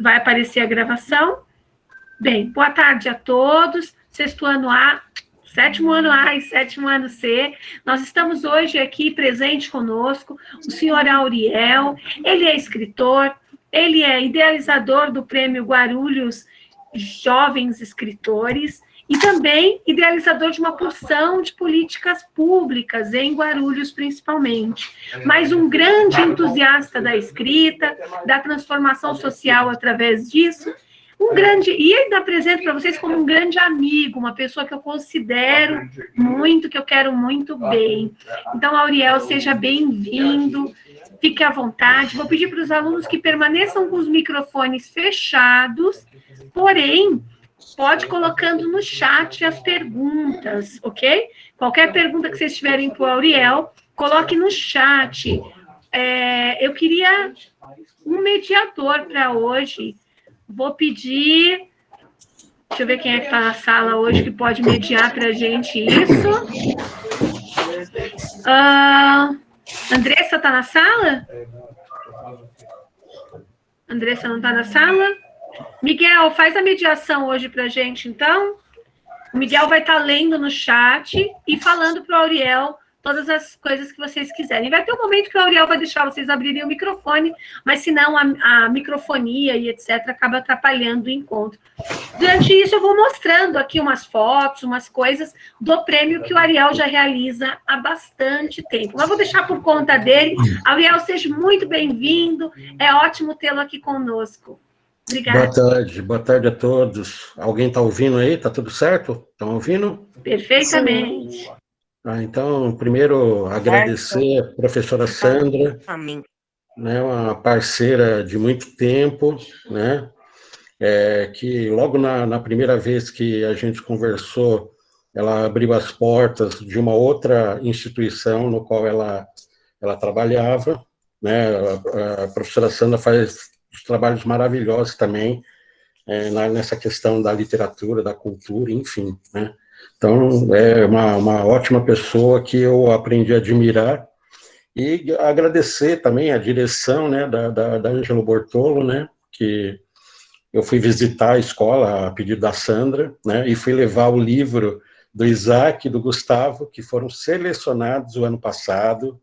vai aparecer a gravação. Bem, boa tarde a todos, sexto ano A, sétimo ano A e sétimo ano C. Nós estamos hoje aqui presente conosco, o senhor Auriel. Ele é escritor, ele é idealizador do Prêmio Guarulhos Jovens Escritores e também idealizador de uma porção de políticas públicas, em Guarulhos principalmente. Mas um grande entusiasta da escrita, da transformação social através disso, e ainda apresento para vocês como um grande amigo, uma pessoa que eu considero muito, que eu quero muito bem. Então, Auriel, seja bem-vindo, fique à vontade. Vou pedir para os alunos que permaneçam com os microfones fechados, porém, pode colocando no chat as perguntas, ok? Qualquer pergunta que vocês tiverem para o Auriel, coloque no chat. Eu queria um mediador para hoje. Vou pedir... Deixa eu ver quem é que está na sala hoje que pode mediar para a gente isso. Andressa está na sala? Andressa não está na sala? Miguel, faz a mediação hoje para a gente, então. O Miguel vai estar lendo no chat e falando para o Auriel todas as coisas que vocês quiserem. Vai ter um momento que o Auriel vai deixar vocês abrirem o microfone, mas senão a microfonia e etc. acaba atrapalhando o encontro. Durante isso, eu vou mostrando aqui umas fotos, umas coisas do prêmio que o Auriel já realiza há bastante tempo. Mas vou deixar por conta dele. Auriel, seja muito bem-vindo. É ótimo tê-lo aqui conosco. Obrigada. Boa tarde a todos. Alguém está ouvindo aí? Está tudo certo? Estão ouvindo? Perfeitamente. Sim. Então, primeiro, agradecer a professora Sandra, né, uma parceira de muito tempo, né, que logo na primeira vez que a gente conversou, ela abriu as portas de uma outra instituição no qual ela trabalhava, né, a professora Sandra faz trabalhos maravilhosos também, nessa questão da literatura, da cultura, enfim, né. Então, é uma ótima pessoa que eu aprendi a admirar e agradecer também a direção, né, da Ângelo Bortolo, né, que eu fui visitar a escola a pedido da Sandra, né, e fui levar o livro do Isaac e do Gustavo, que foram selecionados o ano passado,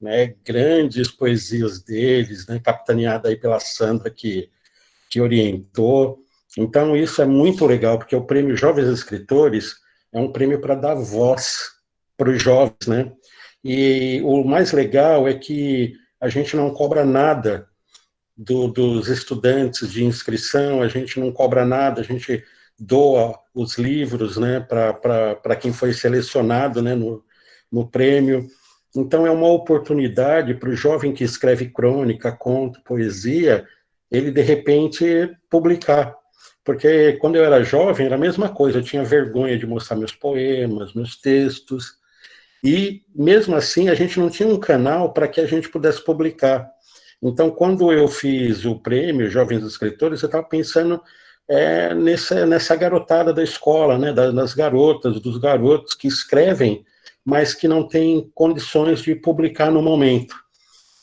né, grandes poesias deles, né, capitaneada aí pela Sandra, que orientou. Então, isso é muito legal, porque o Prêmio Jovens Escritores é um prêmio para dar voz para os jovens, né? E o mais legal é que a gente não cobra nada dos estudantes de inscrição, a gente não cobra nada, a gente doa os livros, né, para quem foi selecionado, né, no prêmio. Então, é uma oportunidade para o jovem que escreve crônica, conto, poesia, ele, de repente, publicar. Porque quando eu era jovem, era a mesma coisa, eu tinha vergonha de mostrar meus poemas, meus textos, e mesmo assim a gente não tinha um canal para que a gente pudesse publicar. Então, quando eu fiz o prêmio Jovens Escritores, eu estava pensando nessa garotada da escola, né, das garotas, dos garotos que escrevem, mas que não têm condições de publicar no momento.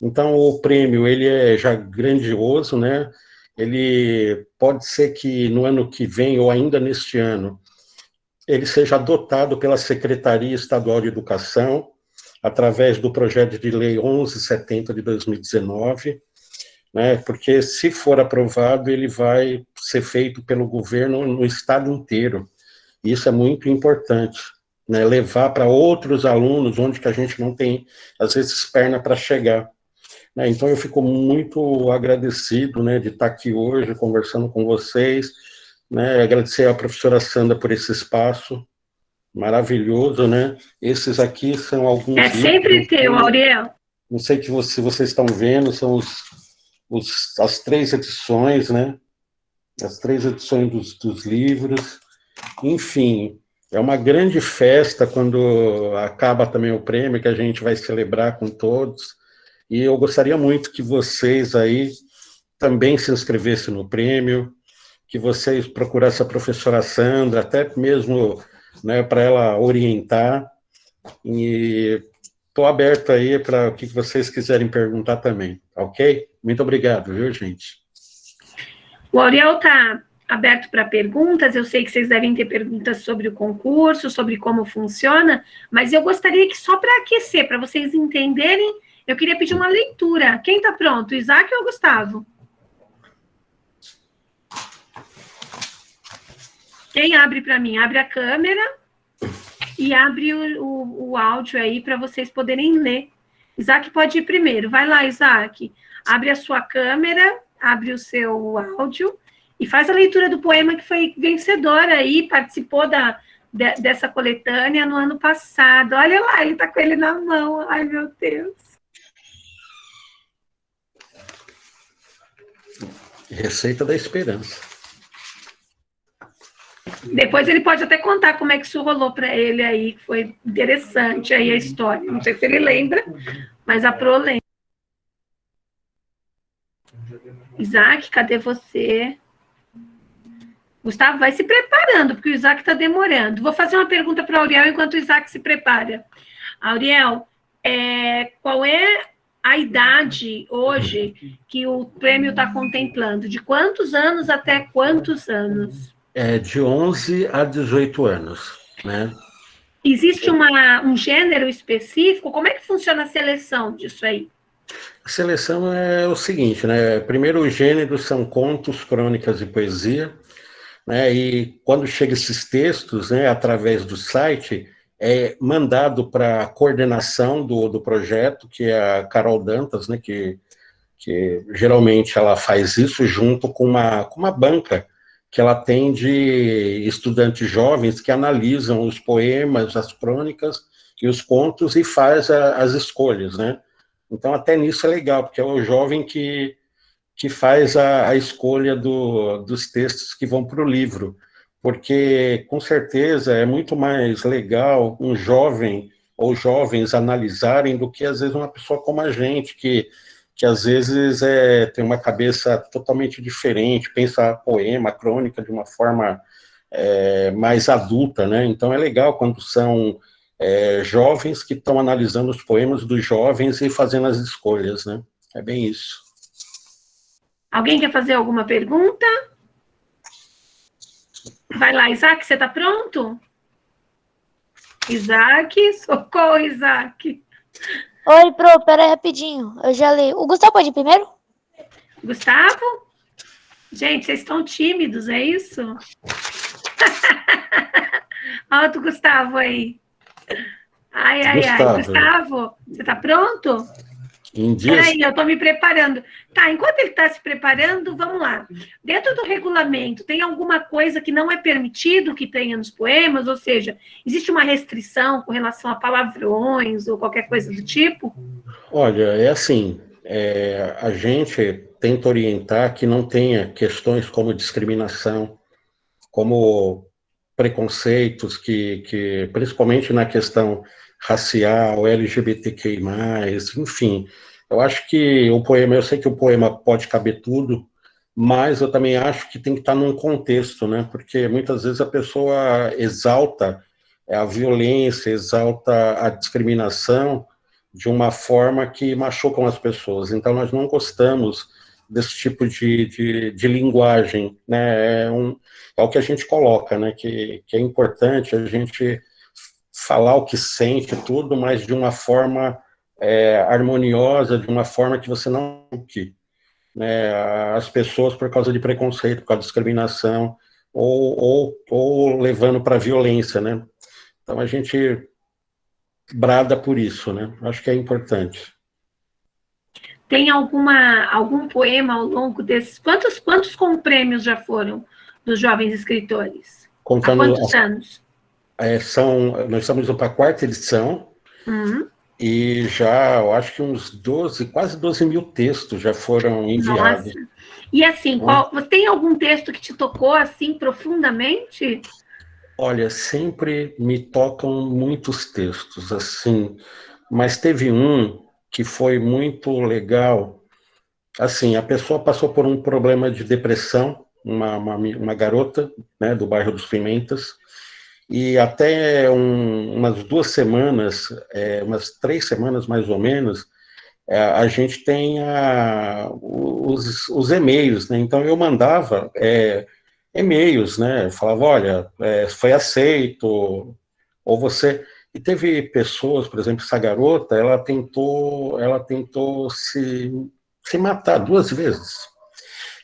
Então, o prêmio, ele é já grandioso, né? Ele pode ser que no ano que vem, ou ainda neste ano, ele seja adotado pela Secretaria Estadual de Educação, através do projeto de lei 1170 de 2019, né? Porque, se for aprovado, ele vai ser feito pelo governo no estado inteiro. Isso é muito importante, né? Levar para outros alunos, onde que a gente não tem, às vezes, perna para chegar. Então, eu fico muito agradecido, né, de estar aqui hoje conversando com vocês, né, agradecer à professora Sandra por esse espaço maravilhoso, né, esses aqui são alguns É sempre livros, teu, Auriel. não sei se vocês estão vendo, são as 3 edições, né, as 3 edições dos livros, enfim, é uma grande festa quando acaba também o prêmio, que a gente vai celebrar com todos. E eu gostaria muito que vocês aí também se inscrevessem no prêmio, que vocês procurassem a professora Sandra, até mesmo, né, para ela orientar. E estou aberto aí para o que vocês quiserem perguntar também, ok? Muito obrigado, viu, gente? O Auriel está aberto para perguntas, eu sei que vocês devem ter perguntas sobre o concurso, sobre como funciona, mas eu gostaria que só para aquecer, para vocês entenderem, eu queria pedir uma leitura. Quem está pronto, Isaac ou Gustavo? Quem abre para mim? Abre a câmera e abre o áudio aí para vocês poderem ler. Isaac pode ir primeiro. Vai lá, Isaac. Abre a sua câmera, abre o seu áudio e faz a leitura do poema que foi vencedor aí, participou dessa coletânea no ano passado. Olha lá, ele está com ele na mão. Ai, meu Deus. Receita da Esperança. Depois ele pode até contar como é que isso rolou para ele aí, que foi interessante aí a história. Não sei se ele lembra, mas a Pro lembra. Isaac, cadê você? Gustavo, vai se preparando, porque o Isaac está demorando. Vou fazer uma pergunta para o Auriel enquanto o Isaac se prepara. Auriel, qual é a idade hoje que o prêmio está contemplando? De quantos anos até quantos anos? De 11 a 18 anos, né? Existe um gênero específico? Como é que funciona a seleção disso aí? A seleção é o seguinte, né? Primeiro, os gêneros são contos, crônicas e poesia, né? E quando chegam esses textos, né, através do site, é mandado para a coordenação do projeto, que é a Carol Dantas, né? Que geralmente ela faz isso junto com uma banca que ela tem de estudantes jovens que analisam os poemas, as crônicas e os contos e faz as escolhas, né? Então, até nisso é legal, porque é o jovem que faz a escolha dos textos que vão para o livro, porque, com certeza, é muito mais legal um jovem ou jovens analisarem do que, às vezes, uma pessoa como a gente, que às vezes tem uma cabeça totalmente diferente, pensa poema, crônica de uma forma mais adulta, né? Então, é legal quando são jovens que estão analisando os poemas dos jovens e fazendo as escolhas, né? É bem isso. Alguém quer fazer alguma pergunta? Vai lá, Isaac, você está pronto? Isaac, socorro, Isaac. Oi, Pro, peraí rapidinho, eu já leio. O Gustavo pode ir primeiro? Gustavo? Gente, vocês estão tímidos, é isso? Olha o Gustavo aí. Ai, Gustavo, você está pronto? Peraí, eu estou me preparando. Tá, enquanto ele está se preparando, vamos lá. Dentro do regulamento, tem alguma coisa que não é permitido que tenha nos poemas? Ou seja, existe uma restrição com relação a palavrões ou qualquer coisa do tipo? Olha, é assim, a gente tenta orientar que não tenha questões como discriminação, como preconceitos, que principalmente na questão racial, LGBTQI+, enfim. Eu acho que eu sei que o poema pode caber tudo, mas eu também acho que tem que estar num contexto, né? Porque muitas vezes a pessoa exalta a violência, exalta a discriminação de uma forma que machucam as pessoas. Então, nós não gostamos desse tipo de linguagem, né? É o que a gente coloca, né? Que é importante a gente falar o que sente, tudo, mas de uma forma harmoniosa, de uma forma que você não toque, né, as pessoas por causa de preconceito, por causa de discriminação, ou levando para violência, né? Então a gente brada por isso, né? Acho que é importante. Tem algum poema ao longo desses... Quantos com prêmios já foram dos jovens escritores? Contando, há quantos anos? Nós estamos para a 4ª edição, e já, eu acho que uns 12, quase 12 mil textos já foram enviados. Nossa. E assim, tem algum texto que te tocou assim profundamente? Olha, sempre me tocam muitos textos, assim, mas teve um que foi muito legal. Assim, a pessoa passou por um problema de depressão, uma garota, né, do bairro dos Pimentas, e até umas 2 semanas, umas 3 semanas mais ou menos, a gente tem os e-mails, né? Então eu mandava e-mails, né? Eu falava, olha, foi aceito, ou você... E teve pessoas, por exemplo, essa garota, ela tentou se matar 2 vezes.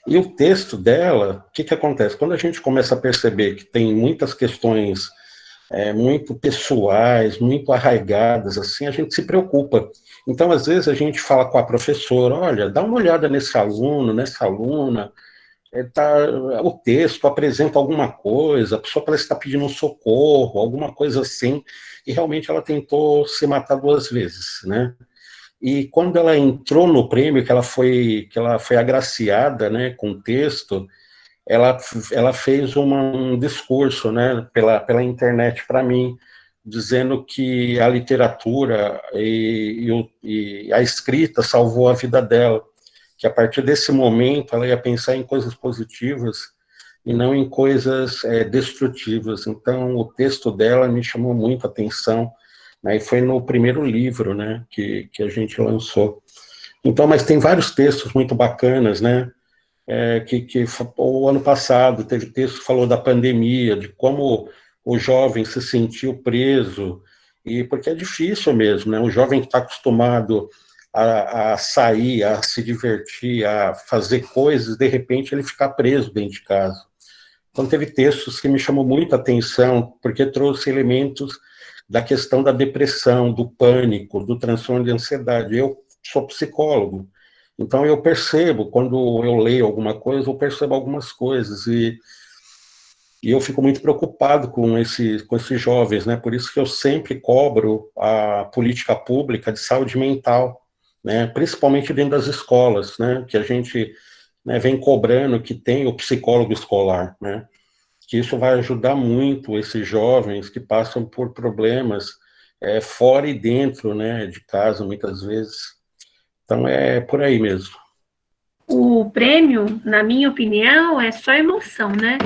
E o texto dela, o que acontece? Quando a gente começa a perceber que tem muitas questões muito pessoais, muito arraigadas, assim, a gente se preocupa. Então, às vezes, a gente fala com a professora, olha, dá uma olhada nesse aluno, nessa aluna, o texto apresenta alguma coisa, a pessoa parece estar pedindo um socorro, alguma coisa assim, e realmente ela tentou se matar 2 vezes, né? E quando ela entrou no prêmio, que ela foi agraciada, né, com o texto, ela fez um discurso, né, pela internet para mim, dizendo que a literatura e a escrita salvou a vida dela, que a partir desse momento ela ia pensar em coisas positivas e não em coisas destrutivas. Então, o texto dela me chamou muito a atenção, né, e foi no primeiro livro, né, que a gente lançou. Então, mas tem vários textos muito bacanas, né, o ano passado teve texto que falou da pandemia, de como o jovem se sentiu preso, e porque é difícil mesmo, né? O jovem que está acostumado a sair, a se divertir, a fazer coisas, de repente ele ficar preso dentro de casa. Então teve textos que me chamou muita atenção, porque trouxe elementos da questão da depressão, do pânico, do transtorno de ansiedade. Eu sou psicólogo, então eu percebo, quando eu leio alguma coisa, eu percebo algumas coisas, e eu fico muito preocupado com esses jovens, né? Por isso que eu sempre cobro a política pública de saúde mental, né? Principalmente dentro das escolas, né? Que a gente, né, vem cobrando que tem o psicólogo escolar, né? Que isso vai ajudar muito esses jovens que passam por problemas fora e dentro, né, de casa, muitas vezes. Então, é por aí mesmo. O prêmio, na minha opinião, é só emoção, né?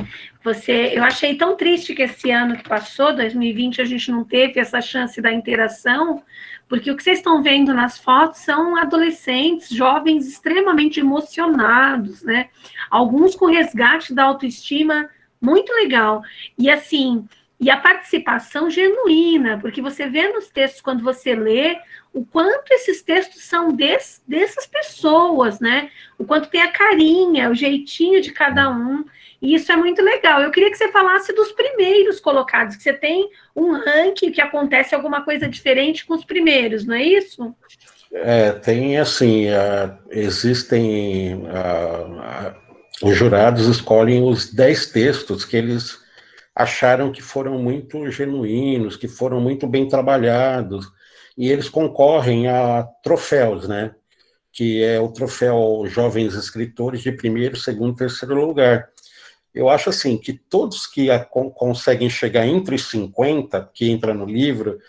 Eu achei tão triste que esse ano que passou, 2020, a gente não teve essa chance da interação, porque o que vocês estão vendo nas fotos são adolescentes, jovens extremamente emocionados, né? Alguns com resgate da autoestima muito legal. E assim, e a participação genuína, porque você vê nos textos, quando você lê, o quanto esses textos são dessas pessoas, né? O quanto tem a carinha, o jeitinho de cada um, e isso é muito legal. Eu queria que você falasse dos primeiros colocados, que você tem um ranking que acontece alguma coisa diferente com os primeiros, não é isso? Tem assim, existem, os jurados escolhem os 10 textos que eles acharam que foram muito genuínos, que foram muito bem trabalhados, e eles concorrem a troféus, né? Que é o troféu Jovens Escritores de primeiro, segundo, terceiro lugar. Eu acho assim, que todos que conseguem chegar entre os 50, que entra no livro,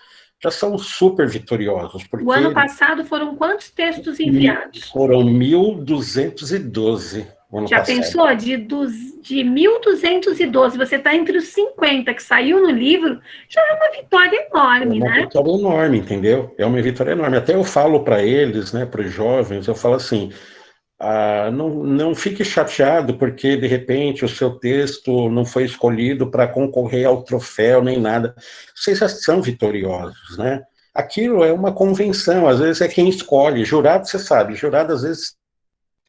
já são super vitoriosos. Porque o ano passado foram quantos textos enviados? Foram 1.212. Já pensou? De 1.212, você está entre os 50 que saiu no livro, já é uma vitória enorme, né? É uma vitória enorme, entendeu? É uma vitória enorme. Até eu falo para eles, né, para os jovens, eu falo assim, não fique chateado porque, de repente, o seu texto não foi escolhido para concorrer ao troféu, nem nada. Vocês já são vitoriosos, né? Aquilo é uma convenção, às vezes é quem escolhe. Jurado, você sabe, jurado às vezes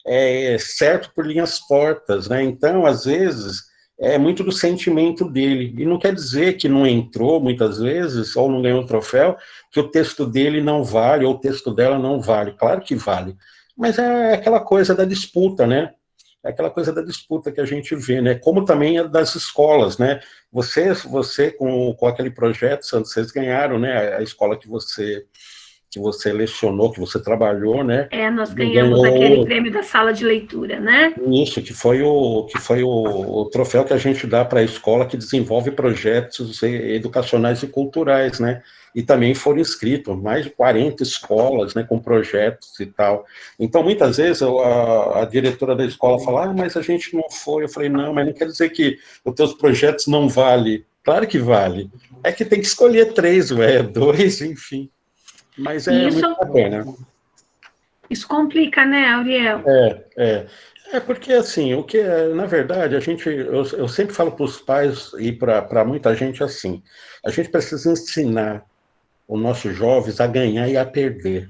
é certo por linhas tortas, né? Então, às vezes, é muito do sentimento dele. E não quer dizer que não entrou, muitas vezes, ou não ganhou o troféu, que o texto dele não vale, ou o texto dela não vale. Claro que vale. Mas é aquela coisa da disputa, né? É aquela coisa da disputa que a gente vê, né? Como também é das escolas, né? Você com aquele projeto, Santos, vocês ganharam, né? A escola que você lecionou, que você trabalhou, né? Nós ganhamos aquele prêmio da sala de leitura, né? Isso, que foi o troféu que a gente dá para a escola que desenvolve projetos educacionais e culturais, né? E também foram inscritos mais de 40 escolas, né, com projetos e tal. Então, muitas vezes, a diretora da escola fala, mas a gente não foi. Eu falei, não, mas não quer dizer que os teus projetos não valem. Claro que vale. É que tem que escolher 3, 2, enfim. Mas é muito bacana. Isso complica, né, Auriel? É porque, assim, na verdade, eu sempre falo para os pais e para muita gente assim, a gente precisa ensinar os nossos jovens a ganhar e a perder.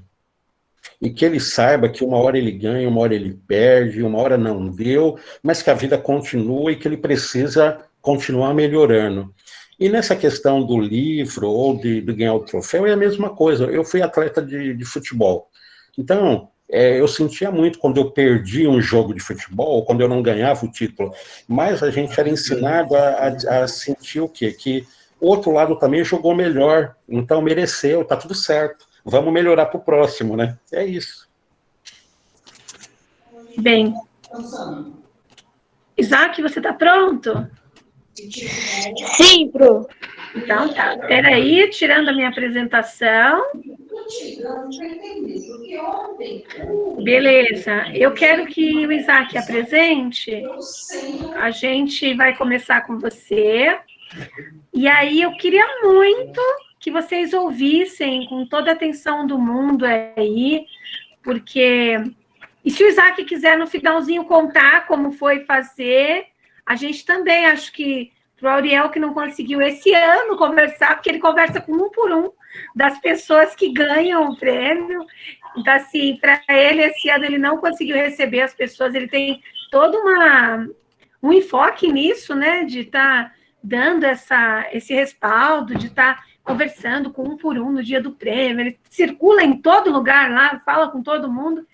E que ele saiba que uma hora ele ganha, uma hora ele perde, uma hora não deu, mas que a vida continua e que ele precisa continuar melhorando. E nessa questão do livro ou de ganhar o troféu, é a mesma coisa. Eu fui atleta de futebol. Então, eu sentia muito quando eu perdi um jogo de futebol, quando eu não ganhava o título, mas a gente era ensinado a sentir o quê? Que o outro lado também jogou melhor, então mereceu, tá tudo certo. Vamos melhorar para o próximo, né? É isso. Bem. Isaac, você está pronto? Sim, Pro. Então tá. Peraí, tirando a minha apresentação. Beleza. Eu quero que o Isaac apresente. A gente vai começar com você. E aí eu queria muito que vocês ouvissem com toda a atenção do mundo aí, porque... E se o Isaac quiser no finalzinho contar como foi fazer, a gente também, acho que para o Auriel, que não conseguiu esse ano conversar, porque ele conversa com um por um das pessoas que ganham o prêmio. Então, assim, para ele, esse ano ele não conseguiu receber as pessoas, ele tem todo um enfoque nisso, né, de estar dando esse respaldo, de estar conversando com um por um no dia do prêmio, ele circula em todo lugar lá, fala com todo mundo,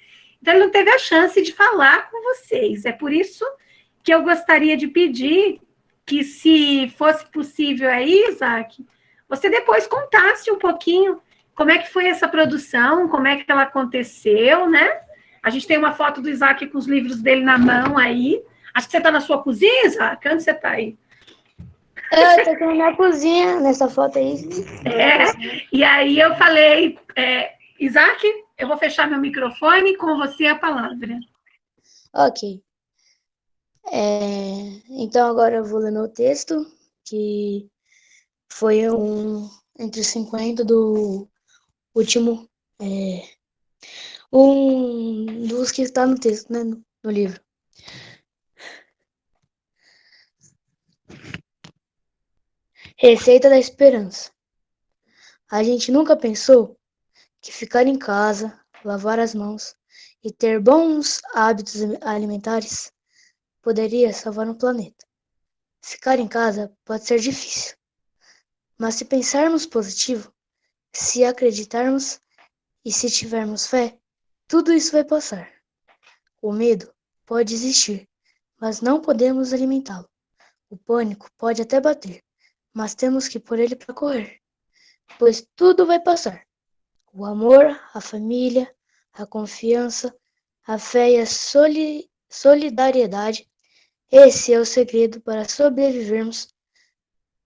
então ele não teve a chance de falar com vocês. É por isso que eu gostaria de pedir que, se fosse possível aí, Isaac, você depois contasse um pouquinho como é que foi essa produção, como é que ela aconteceu, né? A gente tem uma foto do Isaac com os livros dele na mão aí. Acho que você está na sua cozinha, Isaac? Onde você está aí? Eu tô aqui na minha cozinha, nessa foto aí. E aí eu falei, Isaac, eu vou fechar meu microfone, com você a palavra. Ok. Então agora eu vou ler meu texto, que foi entre os 50 do último, um dos que está no texto, né, no livro. Receita da esperança. A gente nunca pensou que ficar em casa, lavar as mãos e ter bons hábitos alimentares poderia salvar um planeta. Ficar em casa pode ser difícil, mas se pensarmos positivo, se acreditarmos e se tivermos fé, tudo isso vai passar. O medo pode existir, mas não podemos alimentá-lo. O pânico pode até bater, mas temos que pôr ele para correr, pois tudo vai passar. O amor, a família, a confiança, a fé e a solidariedade, esse é o segredo para sobrevivermos.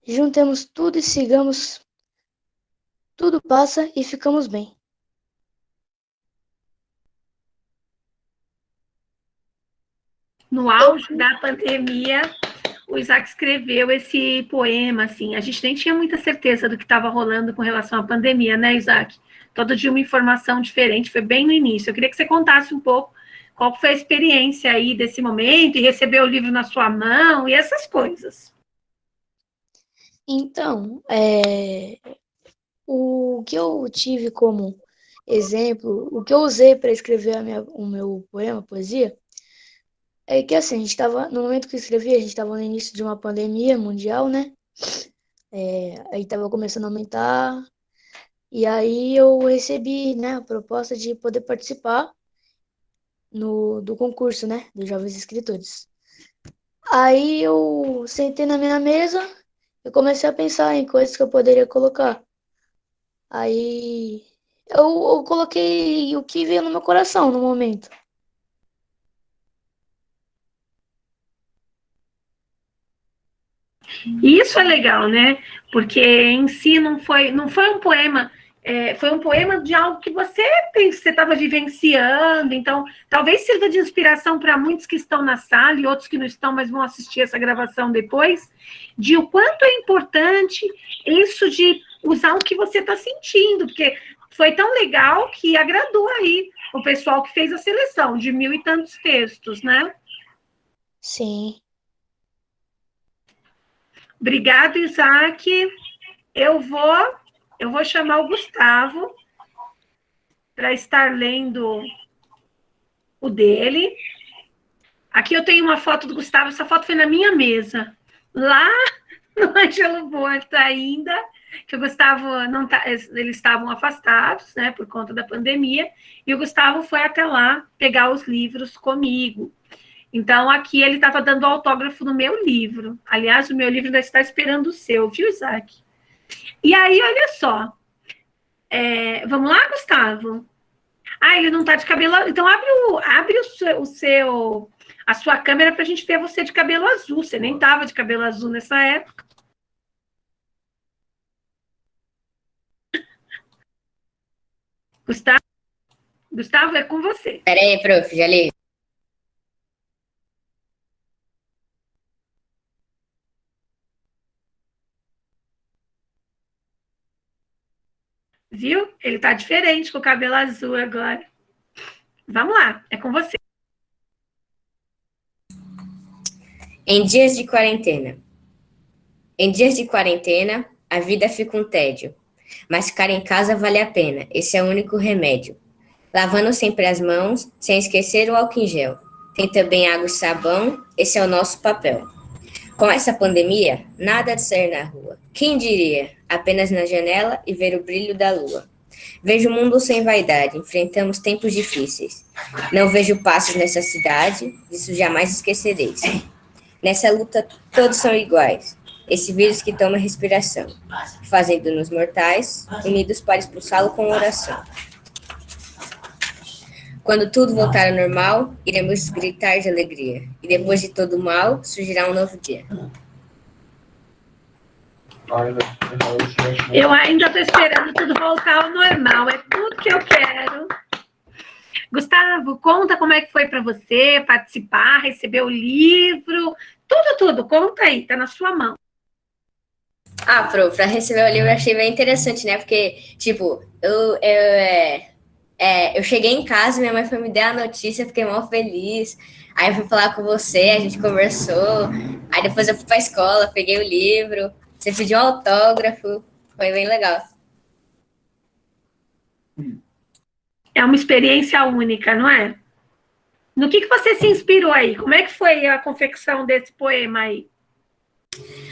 Juntemos tudo e sigamos. Tudo passa e ficamos bem. No auge da pandemia, o Isaac escreveu esse poema, assim, a gente nem tinha muita certeza do que estava rolando com relação à pandemia, né, Isaac? Todo dia uma informação diferente, foi bem no início. Eu queria que você contasse um pouco qual foi a experiência aí desse momento, e receber o livro na sua mão, e essas coisas. Então, o que eu tive como exemplo, o que eu usei para escrever o meu poema, poesia, é que assim, no momento que eu escrevi, a gente estava no início de uma pandemia mundial, né? Aí estava começando a aumentar, e aí eu recebi, né, a proposta de poder participar do concurso, né, dos jovens escritores. Aí eu sentei na minha mesa e comecei a pensar em coisas que eu poderia colocar. Aí eu coloquei o que veio no meu coração no momento. Isso é legal, né? Porque em si não foi um poema, foi um poema de algo que você estava vivenciando, então talvez sirva de inspiração para muitos que estão na sala e outros que não estão, mas vão assistir essa gravação depois, de o quanto é importante isso de usar o que você está sentindo, porque foi tão legal que agradou aí o pessoal que fez a seleção de 1000 e tantos textos, né? Sim. Obrigado, Isaac. Eu vou chamar o Gustavo para estar lendo o dele. Aqui eu tenho uma foto do Gustavo, essa foto foi na minha mesa, lá no Ângelo Borta ainda, que o Gustavo não tá, eles estavam afastados, né, por conta da pandemia, e o Gustavo foi até lá pegar os livros comigo. Então, aqui ele estava dando autógrafo no meu livro. Aliás, o meu livro ainda está esperando o seu, viu, Isaac? E aí, olha só. Vamos lá, Gustavo? Ah, ele não está de cabelo... Então, abre a sua câmera para a gente ver você de cabelo azul. Você nem estava de cabelo azul nessa época. Gustavo, é com você. Peraí, prof, já li. Viu? Ele está diferente com o cabelo azul agora. Vamos lá, é com você. Em dias de quarentena. Em dias de quarentena, a vida fica um tédio. Mas ficar em casa vale a pena, esse é o único remédio. Lavando sempre as mãos, sem esquecer o álcool em gel. Tem também água e sabão, esse é o nosso papel. Com essa pandemia, nada de sair na rua. Quem diria? Apenas na janela e ver o brilho da lua. Vejo o mundo sem vaidade, enfrentamos tempos difíceis. Não vejo passos nessa cidade, disso jamais esquecereis. Nessa luta, todos são iguais. Esse vírus que toma respiração, fazendo-nos mortais, unidos para expulsá-lo com oração. Quando tudo voltar ao normal, iremos gritar de alegria. E depois de todo o mal, surgirá um novo dia. Eu ainda estou esperando tudo voltar ao normal. É tudo que eu quero. Gustavo, conta como é que foi para você participar, receber o livro. Tudo. Conta aí, tá na sua mão. Ah, prof, para receber o livro eu achei bem interessante, né? Porque, tipo, eu cheguei em casa, minha mãe foi me dar a notícia, fiquei mó feliz. Aí eu fui falar com você, a gente conversou. Aí depois eu fui pra escola, peguei o livro. Você pediu um autógrafo, foi bem legal. É uma experiência única, não é? No que você se inspirou aí? Como é que foi a confecção desse poema aí?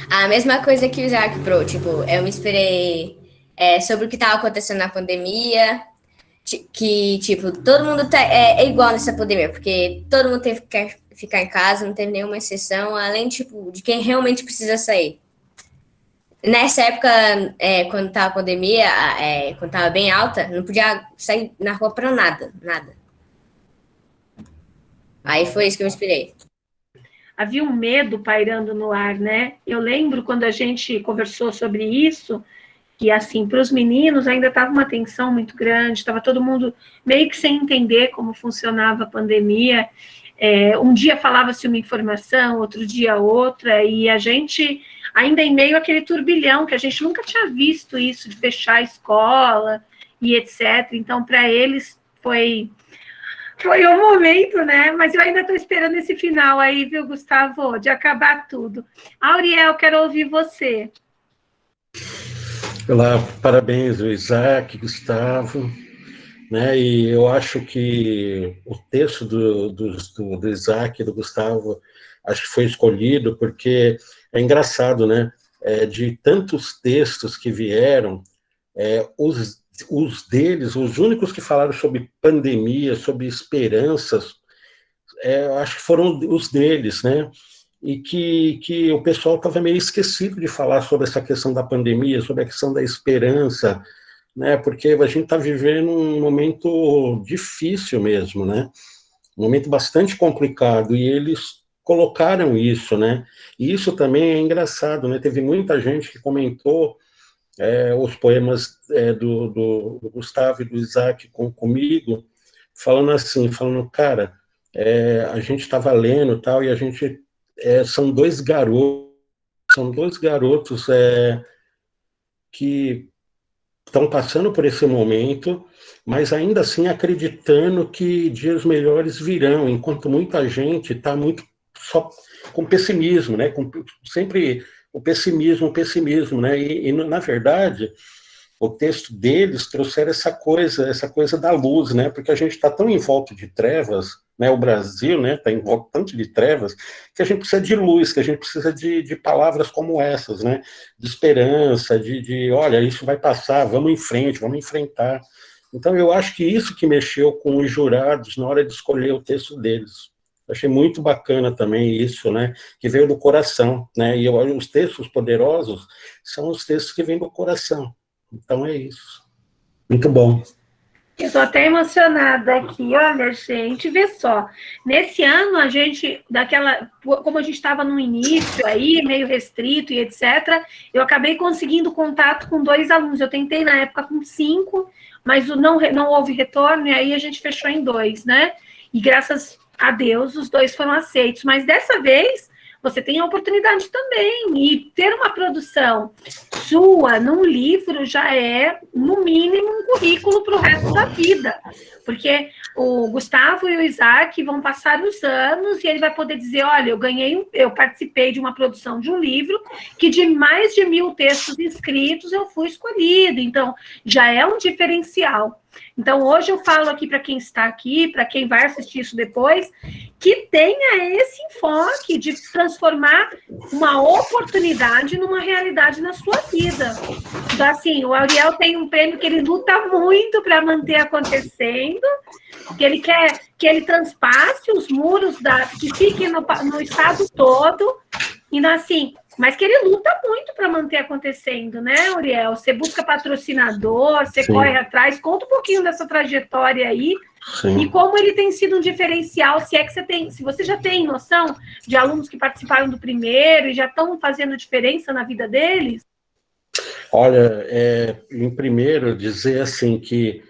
A mesma coisa que o Isaac Pro, tipo, eu me inspirei sobre o que estava acontecendo na pandemia, que, tipo, todo mundo é igual nessa pandemia, porque todo mundo teve que ficar em casa, não teve nenhuma exceção, além, tipo, de quem realmente precisa sair. Nessa época, quando estava a pandemia, quando estava bem alta, não podia sair na rua para nada. Aí foi isso que eu me inspirei. Havia um medo pairando no ar, né? Eu lembro quando a gente conversou sobre isso, que, assim, para os meninos ainda estava uma tensão muito grande, estava todo mundo meio que sem entender como funcionava a pandemia. Um dia falava-se uma informação, outro dia outra, e a gente, ainda em meio àquele turbilhão, que a gente nunca tinha visto isso, de fechar a escola e etc. Então, para eles, foi o momento, né? Mas eu ainda estou esperando esse final aí, viu, Gustavo, de acabar tudo. Auriel, quero ouvir você. Olá, parabéns, Isaac, Gustavo, né? E eu acho que o texto do Isaac e do Gustavo, acho que foi escolhido porque é engraçado, né? De tantos textos que vieram, os deles, os únicos que falaram sobre pandemia, sobre esperanças, acho que foram os deles, né? E que o pessoal estava meio esquecido de falar sobre essa questão da pandemia, sobre a questão da esperança, né? Porque a gente está vivendo um momento difícil mesmo, né? Um momento bastante complicado, e eles colocaram isso, né? E isso também é engraçado, né? Teve muita gente que comentou os poemas do Gustavo e do Isaac comigo, falando assim, falando, cara, a gente estava lendo e tal, e a gente são dois garotos que estão passando por esse momento, mas ainda assim acreditando que dias melhores virão, enquanto muita gente está muito só com pessimismo, né? Sempre o pessimismo, né? E na verdade, o texto deles trouxeram essa coisa da luz, né? Porque a gente está tão em volta de trevas, né? O Brasil, né? Está em volta tanto de trevas que a gente precisa de luz, que a gente precisa de palavras como essas, né? De esperança, olha, isso vai passar, vamos em frente, vamos enfrentar. Então, eu acho que isso que mexeu com os jurados na hora de escolher o texto deles. Eu achei muito bacana também isso, né? Que veio do coração, né? E os textos poderosos são os textos que vêm do coração. Então é isso. Muito bom. Eu estou até emocionada aqui. Olha, gente, vê só. Nesse ano, a gente, como a gente estava no início aí, meio restrito e etc., eu acabei conseguindo contato com 2 alunos. Eu tentei, na época, com 5, mas não houve retorno, e aí a gente fechou em 2, né? E graças a Deus, os 2 foram aceitos. Mas dessa vez, você tem a oportunidade também. E ter uma produção sua num livro já é, no mínimo, um currículo para o resto da vida. Porque o Gustavo e o Isaac vão passar os anos e ele vai poder dizer, olha, eu participei de uma produção de um livro que de mais de 1000 textos escritos eu fui escolhido. Então, já é um diferencial. Então, hoje eu falo aqui para quem está aqui, para quem vai assistir isso depois, que tenha esse enfoque de transformar uma oportunidade numa realidade na sua vida. Então, assim, o Auriel tem um prêmio que ele luta muito para manter acontecendo, que ele quer que ele transpasse os muros, que fique no estado todo, e assim, mas que ele luta muito para manter acontecendo, né, Auriel? Você busca patrocinador, você Sim. corre atrás, conta um pouquinho dessa trajetória aí. Sim. E como ele tem sido um diferencial, se você já tem noção de alunos que participaram do primeiro e já estão fazendo diferença na vida deles? Olha, em primeiro, dizer assim que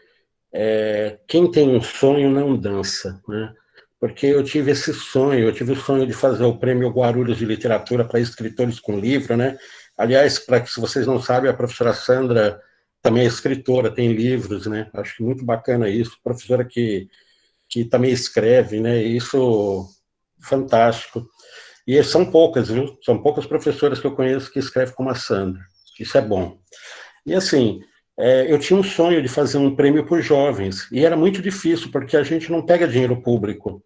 quem tem um sonho não dança, né? Porque eu tive esse sonho, eu tive o sonho de fazer o Prêmio Guarulhos de Literatura para escritores com livro, né? Aliás, se vocês não sabem, a professora Sandra também é escritora, tem livros, né? Acho que muito bacana isso, professora que também escreve, né? Isso, fantástico. E são poucas, viu? São poucas professoras que eu conheço que escrevem como a Sandra. Isso é bom. E assim, eu tinha um sonho de fazer um prêmio por jovens, e era muito difícil, porque a gente não pega dinheiro público.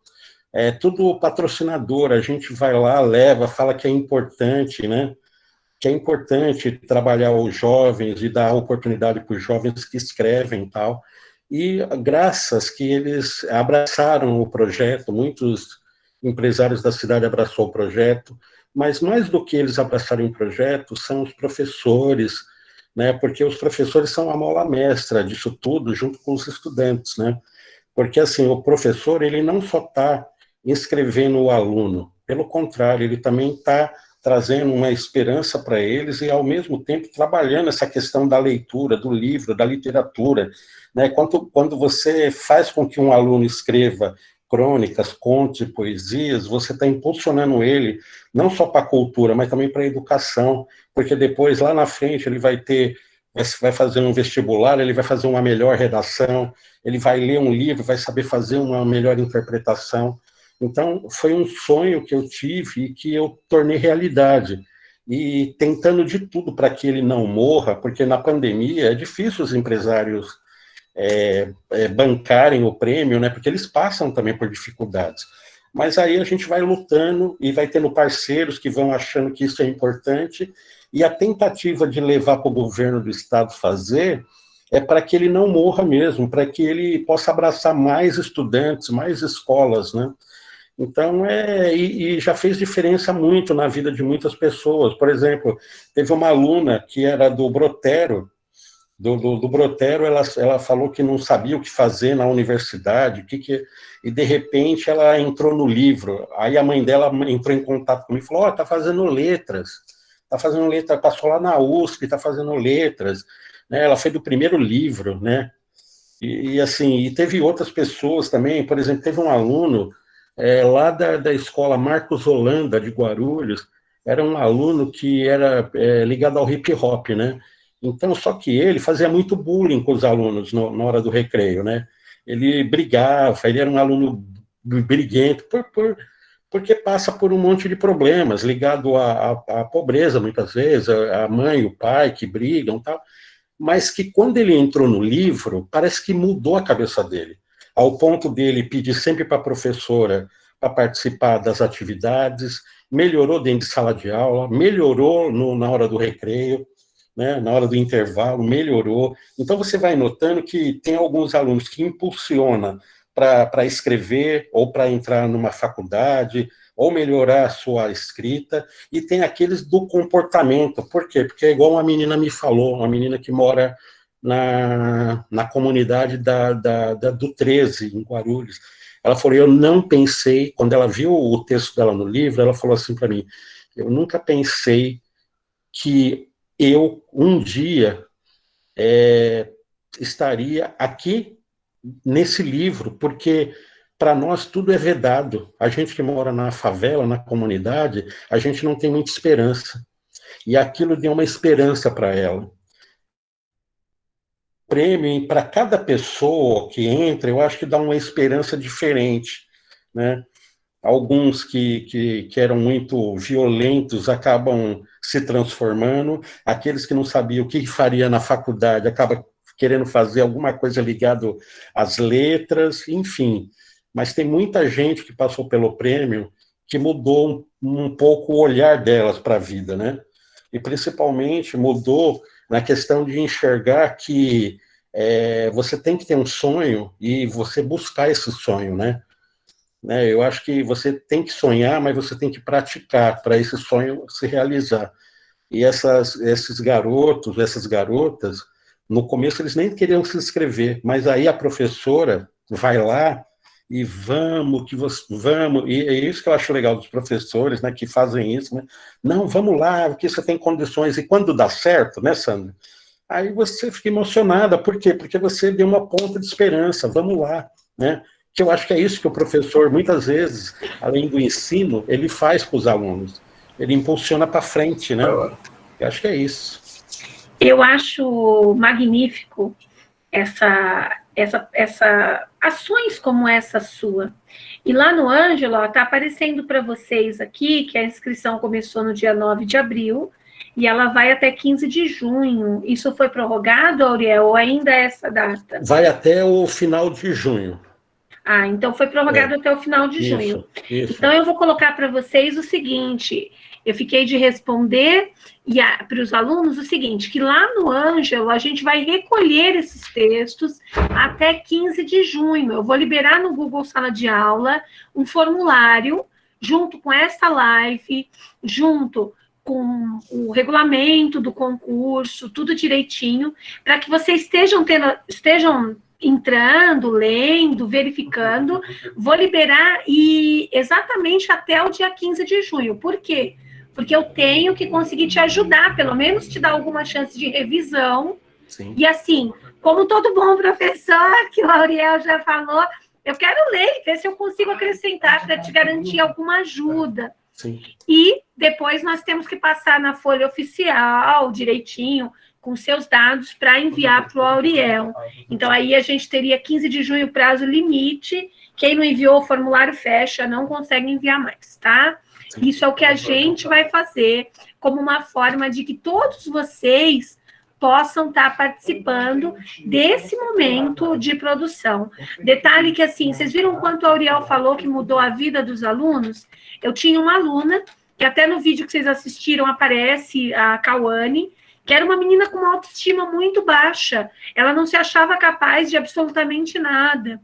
É tudo patrocinador, a gente vai lá, leva, fala que é importante, né? Que é importante trabalhar os jovens e dar oportunidade para os jovens que escrevem e tal. E graças que eles abraçaram o projeto, muitos empresários da cidade abraçou o projeto, mas mais do que eles abraçarem o projeto, são os professores, né? Porque os professores são a mola mestra disso tudo, junto com os estudantes, né? Porque, assim, o professor, ele não só está inscrevendo o aluno, pelo contrário, ele também está trazendo uma esperança para eles e, ao mesmo tempo, trabalhando essa questão da leitura, do livro, da literatura, né? Quando você faz com que um aluno escreva crônicas, contos e poesias, você está impulsionando ele, não só para a cultura, mas também para a educação, porque depois, lá na frente, ele vai fazer um vestibular, ele vai fazer uma melhor redação, ele vai ler um livro, vai saber fazer uma melhor interpretação. Então, foi um sonho que eu tive e que eu tornei realidade. E tentando de tudo para que ele não morra, porque na pandemia é difícil os empresários bancarem o prêmio, né? Porque eles passam também por dificuldades. Mas aí a gente vai lutando e vai tendo parceiros que vão achando que isso é importante, e a tentativa de levar para o governo do estado fazer é para que ele não morra mesmo, para que ele possa abraçar mais estudantes, mais escolas, né? Então, e já fez diferença muito na vida de muitas pessoas. Por exemplo, teve uma aluna que era do Brotero, do Brotero, ela falou que não sabia o que fazer na universidade, e de repente ela entrou no livro. Aí a mãe dela entrou em contato comigo e falou, tá fazendo letras, passou lá na USP, está fazendo letras, né? Ela foi do primeiro livro, né? E assim, e teve outras pessoas também, por exemplo, teve um aluno lá da escola Marcos Holanda, de Guarulhos, era um aluno que era ligado ao hip hop, né? Então, só que ele fazia muito bullying com os alunos na hora do recreio, né? Ele brigava, ele era um aluno briguento, porque passa por um monte de problemas, ligado à pobreza, muitas vezes, a mãe e o pai que brigam e tal, mas que quando ele entrou no livro, parece que mudou a cabeça dele, ao ponto dele pedir sempre para a professora para participar das atividades, melhorou dentro de sala de aula, melhorou na hora do recreio, né, na hora do intervalo, melhorou. Então, você vai notando que tem alguns alunos que impulsiona para escrever, ou para entrar numa faculdade, ou melhorar a sua escrita, e tem aqueles do comportamento. Por quê? Porque é igual uma menina me falou, uma menina que mora na comunidade do 13, em Guarulhos. Ela falou, eu não pensei, quando ela viu o texto dela no livro, ela falou assim para mim, eu nunca pensei que eu, um dia, estaria aqui nesse livro, porque para nós tudo é vedado. A gente que mora na favela, na comunidade, a gente não tem muita esperança. E aquilo deu uma esperança para ela. Prêmio para cada pessoa que entra, eu acho que dá uma esperança diferente, né? Alguns que eram muito violentos acabam se transformando, aqueles que não sabiam o que faria na faculdade acabam querendo fazer alguma coisa ligada às letras, enfim. Mas tem muita gente que passou pelo prêmio que mudou um pouco o olhar delas para a vida, né? E principalmente mudou na questão de enxergar que você tem que ter um sonho e você buscar esse sonho, né? Eu acho que você tem que sonhar, mas você tem que praticar para esse sonho se realizar. E esses garotos, essas garotas, no começo eles nem queriam se inscrever, mas aí a professora vai lá e vamos, e é isso que eu acho legal dos professores, né, que fazem isso, né? Não, vamos lá, porque você tem condições, e quando dá certo, né, Sandra? Aí você fica emocionada, por quê? Porque você deu uma ponta de esperança, vamos lá, né? Que eu acho que é isso que o professor, muitas vezes, além do ensino, ele faz com os alunos. Ele impulsiona para frente, né? Eu acho que é isso. Eu acho magnífico ações como essa sua. E lá no Ângelo, está aparecendo para vocês aqui que a inscrição começou no dia 9 de abril e ela vai até 15 de junho. Isso foi prorrogado, Auriel, ou ainda é essa data? Vai até o final de junho. Ah, então foi prorrogado até o final de junho. Isso. Então eu vou colocar para vocês o seguinte, eu fiquei de responder para os alunos o seguinte, que lá no Ângelo a gente vai recolher esses textos até 15 de junho. Eu vou liberar no Google Sala de Aula um formulário junto com essa live, junto com o regulamento do concurso, tudo direitinho, para que vocês estejam entrando, lendo, verificando, vou liberar exatamente até o dia 15 de junho. Por quê? Porque eu tenho que conseguir te ajudar, pelo menos te dar alguma chance de revisão. Sim. E assim, como todo bom professor, que o Auriel já falou, eu quero ler, ver se eu consigo acrescentar para te garantir alguma ajuda. Sim. E depois nós temos que passar na folha oficial, direitinho, com seus dados para enviar para o Auriel. Então, aí a gente teria 15 de junho prazo limite. Quem não enviou o formulário fecha, não consegue enviar mais, tá? Isso é o que a gente vai fazer como uma forma de que todos vocês possam estar participando desse momento de produção. Detalhe que, assim, vocês viram quanto o Auriel falou que mudou a vida dos alunos? Eu tinha uma aluna, que até no vídeo que vocês assistiram aparece, a Cauane, que era uma menina com uma autoestima muito baixa. Ela não se achava capaz de absolutamente nada.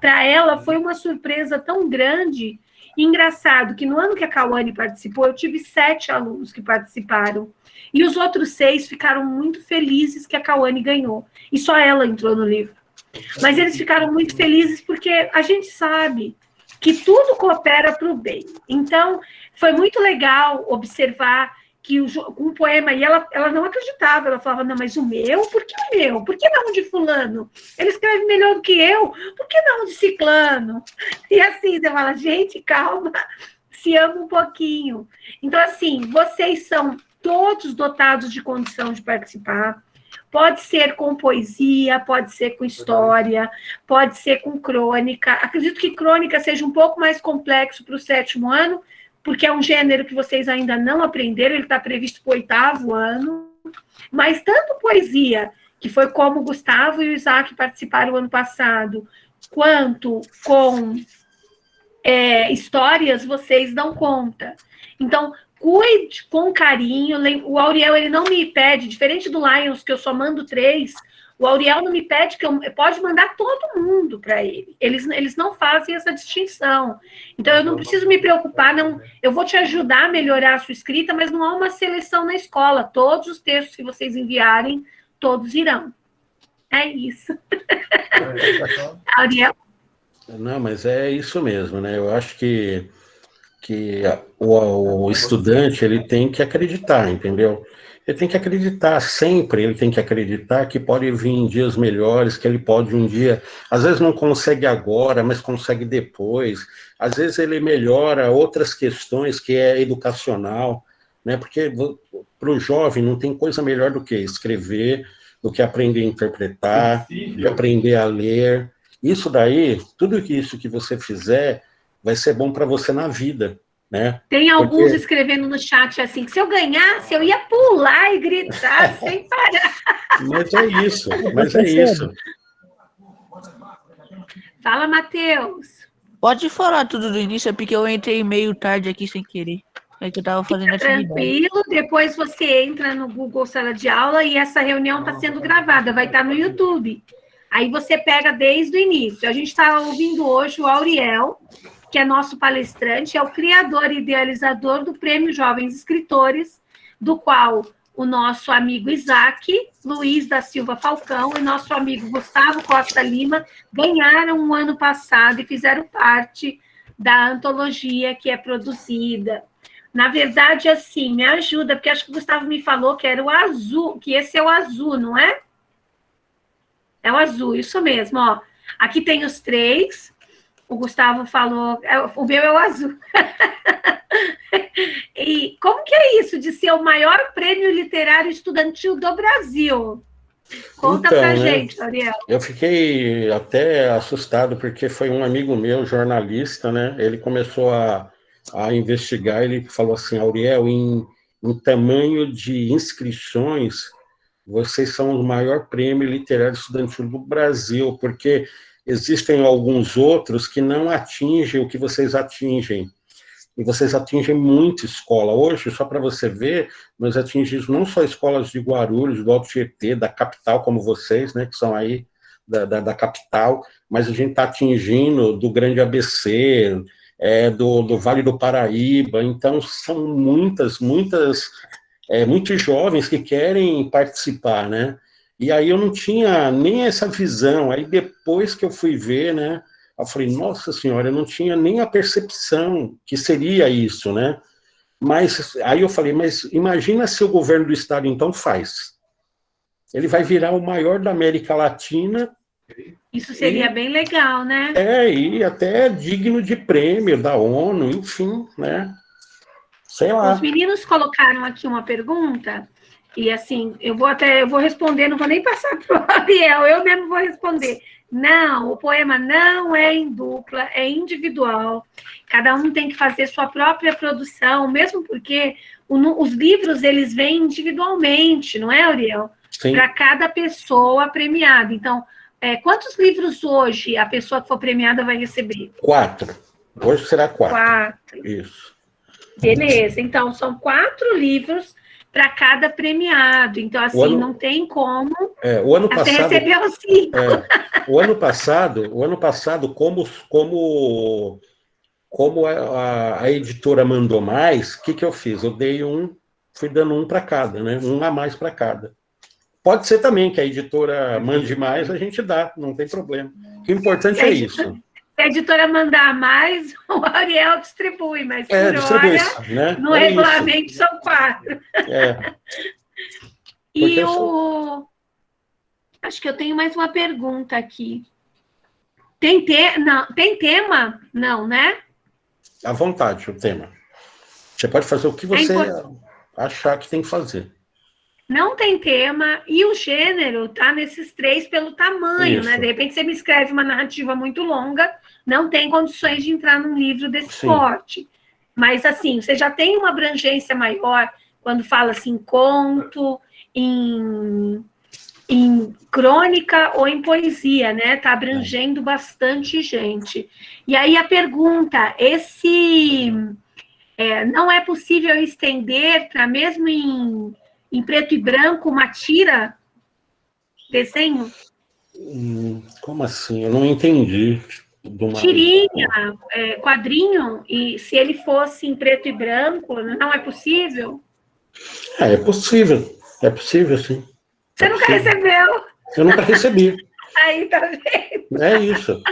Para ela, foi uma surpresa tão grande. E engraçado que no ano que a Cauane participou, eu tive 7 alunos que participaram. E os outros 6 ficaram muito felizes que a Cauane ganhou. E só ela entrou no livro. Mas eles ficaram muito felizes porque a gente sabe que tudo coopera para o bem. Então, foi muito legal observar que um poema, e ela não acreditava, ela falava, não, mas o meu? Por que o meu? Por que não de fulano? Ele escreve melhor do que eu, por que não de ciclano? E assim, você fala, gente, calma, se ama um pouquinho. Então, assim, vocês são todos dotados de condição de participar. Pode ser com poesia, pode ser com história, pode ser com crônica. Acredito que crônica seja um pouco mais complexo para o 7º ano, porque é um gênero que vocês ainda não aprenderam, ele está previsto para o 8º ano. Mas tanto poesia, que foi como o Gustavo e o Isaac participaram ano passado, quanto com histórias, vocês dão conta. Então, cuide com carinho. O Auriel, ele não me pede, diferente do Lions, que eu só mando 3, o Auriel não me pede, pode mandar todo mundo para ele. Eles não fazem essa distinção. Então, eu não preciso me preocupar, não. Eu vou te ajudar a melhorar a sua escrita, mas não há uma seleção na escola. Todos os textos que vocês enviarem, todos irão. É isso. Auriel? Não, mas é isso mesmo, né? Eu acho que o estudante, ele tem que acreditar, entendeu? Ele tem que acreditar sempre, ele tem que acreditar que pode vir em dias melhores, que ele pode um dia, às vezes não consegue agora, mas consegue depois, às vezes ele melhora outras questões que é educacional, né? Porque para o jovem não tem coisa melhor do que escrever, do que aprender a interpretar, de aprender a ler. Isso daí, tudo isso que você fizer, vai ser bom para você na vida, né? Tem alguns escrevendo no chat assim, que se eu ganhasse, eu ia pular e gritar sem parar. Mas é isso, mas é isso. Fala, Matheus. Pode falar tudo do início, é porque eu entrei meio tarde aqui sem querer. É que eu estava fazendo atividade. Tranquilo, depois você entra no Google Sala de Aula e essa reunião está sendo gravada, vai estar no YouTube. Aí você pega desde o início. A gente está ouvindo hoje o Auriel, que é nosso palestrante, é o criador e idealizador do Prêmio Jovens Escritores, do qual o nosso amigo Isaac, Luiz da Silva Falcão, e nosso amigo Gustavo Costa Lima ganharam um ano passado e fizeram parte da antologia que é produzida. Na verdade, assim, me ajuda, porque acho que o Gustavo me falou que era o azul, que esse é o azul, não é? É o azul, isso mesmo, ó. Aqui tem os 3. O Gustavo falou, o meu é o azul. E como que é isso de ser o maior prêmio literário estudantil do Brasil? Conta então, pra gente, Ariel. Eu fiquei até assustado, porque foi um amigo meu, jornalista, né? Ele começou a investigar, ele falou assim, Auriel, em tamanho de inscrições, vocês são o maior prêmio literário estudantil do Brasil, porque existem alguns outros que não atingem o que vocês atingem. E vocês atingem muita escola. Hoje, só para você ver, nós atingimos não só escolas de Guarulhos, do Alto Tietê, da capital, como vocês, né, que são aí da capital, mas a gente está atingindo do Grande ABC, do Vale do Paraíba. Então, são muitos jovens que querem participar, né? E aí eu não tinha nem essa visão. Aí depois que eu fui ver, né, eu falei, nossa senhora, eu não tinha nem a percepção que seria isso, né? Mas aí eu falei, mas imagina se o governo do estado então faz. Ele vai virar o maior da América Latina. Isso seria bem legal, né? E até digno de prêmio da ONU, enfim, né? Sei lá. Os meninos colocaram aqui uma pergunta, e assim, eu vou responder, não vou nem passar para o Ariel, eu mesmo vou responder. Não, o poema não é em dupla, é individual. Cada um tem que fazer sua própria produção, mesmo porque os livros, eles vêm individualmente, não é, Ariel? Para cada pessoa premiada. Então, quantos livros hoje a pessoa que for premiada vai receber? 4. Hoje será 4. 4. Isso. Beleza, então são 4 livros para cada premiado. Então, assim, não tem como. O ano passado. Você recebeu 5. O ano passado, como a editora mandou mais, o que eu fiz? Eu fui dando um para cada, né? Um a mais para cada. Pode ser também que a editora mande mais, a gente dá, não tem problema. O importante é isso. Se a editora mandar mais, o Ariel distribui, mas por distribui, hora, né? no regulamento isso. são 4. E acho que eu tenho mais uma pergunta aqui. Tem tema? Não, né? À vontade, o tema. Você pode fazer o que você... achar que tem que fazer. Não tem tema, e o gênero tá nesses 3 pelo tamanho, Isso. né? De repente você me escreve uma narrativa muito longa, não tem condições de entrar num livro desse Sim. porte. Mas, assim, você já tem uma abrangência maior quando fala assim, conto, em crônica ou em poesia, né? Tá abrangendo bastante gente. E aí a pergunta, não é possível estender para mesmo em preto e branco uma tira, desenho? Como assim? Eu não entendi. Tirinha, quadrinho, e se ele fosse em preto e branco, não é possível? É possível, sim. Você nunca recebeu? Eu nunca recebi. Aí, tá vendo? É isso.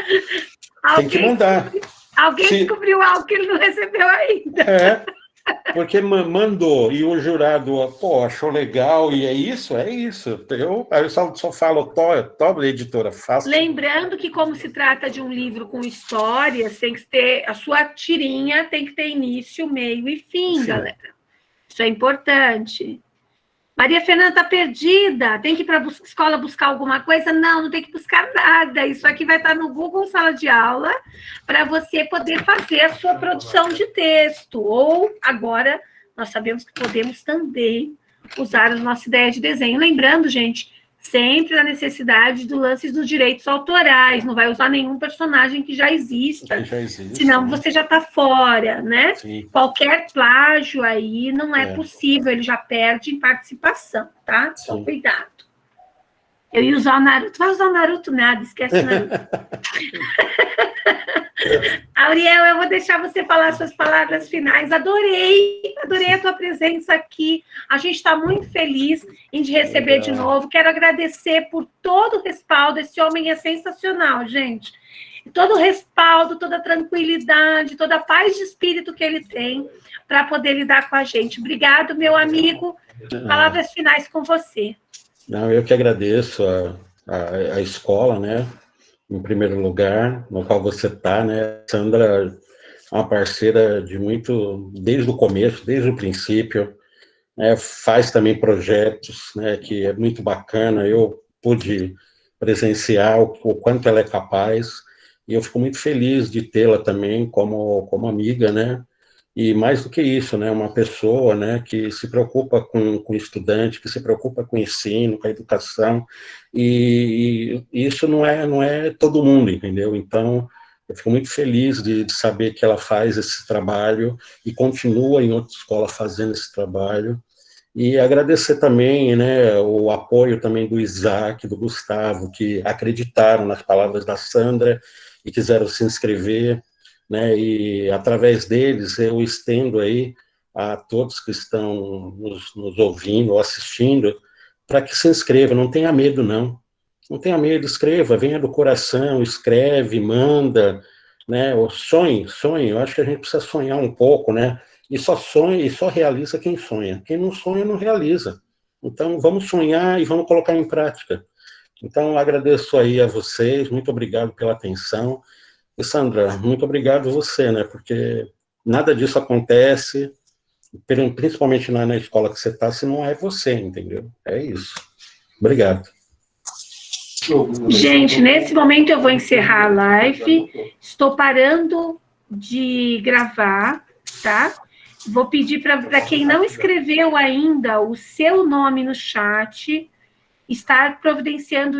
Tem que mandar. Alguém descobriu algo que ele não recebeu ainda. Porque mandou e o jurado, pô, achou legal e é isso. Aí eu só falo, toma, editora, faça. Lembrando que, como se trata de um livro com histórias, tem que ter a sua tirinha, tem que ter início, meio e fim, galera. Isso é importante. Maria Fernanda está perdida, tem que ir para a escola buscar alguma coisa? Não tem que buscar nada. Isso aqui vai estar no Google Sala de Aula para você poder fazer a sua produção de texto. Ou, agora, nós sabemos que podemos também usar a nossa ideia de desenho. Lembrando, gente, sempre a necessidade do lance dos direitos autorais. Não vai usar nenhum personagem que já exista. Senão você já está fora, né? Sim. Qualquer plágio aí não é possível, ele já perde em participação, tá? Então, cuidado. Eu ia usar o Naruto. Vai usar o Naruto nada, esquece o Naruto. Auriel, eu vou deixar você falar suas palavras finais. Adorei a tua presença aqui. A gente está muito feliz em te receber de novo. Quero agradecer por todo o respaldo. Esse homem é sensacional, gente. Todo o respaldo, toda a tranquilidade, toda a paz de espírito que ele tem para poder lidar com a gente. Obrigado, meu amigo. Palavras finais com você. Não, eu que agradeço a escola, né? Em primeiro lugar, no qual você está, né? Sandra é uma parceira desde o começo, desde o princípio, né? Faz também projetos, né? Que é muito bacana, eu pude presenciar o quanto ela é capaz, e eu fico muito feliz de tê-la também como amiga, né? E mais do que isso, né, uma pessoa, né, que se preocupa com o estudante, que se preocupa com o ensino, com a educação, e isso não é todo mundo, entendeu? Então, eu fico muito feliz de saber que ela faz esse trabalho e continua em outra escola fazendo esse trabalho, e agradecer também, né, o apoio também do Isaac, do Gustavo, que acreditaram nas palavras da Sandra e quiseram se inscrever, né, e através deles eu estendo aí a todos que estão nos ouvindo ou assistindo, para que se inscrevam, não tenha medo não tenha medo, escreva, venha do coração, escreve, manda, né, sonhe, eu acho que a gente precisa sonhar um pouco, né, e só sonha, e só realiza quem não sonha não realiza, então vamos sonhar e vamos colocar em prática. Então agradeço aí a vocês, muito obrigado pela atenção. E Sandra, muito obrigado a você, né? Porque nada disso acontece, principalmente na escola que você está, se não é você, entendeu? É isso. Obrigado. Gente, nesse momento eu vou encerrar a live. Estou parando de gravar, tá? Vou pedir para quem não escreveu ainda o seu nome no chat, estar providenciando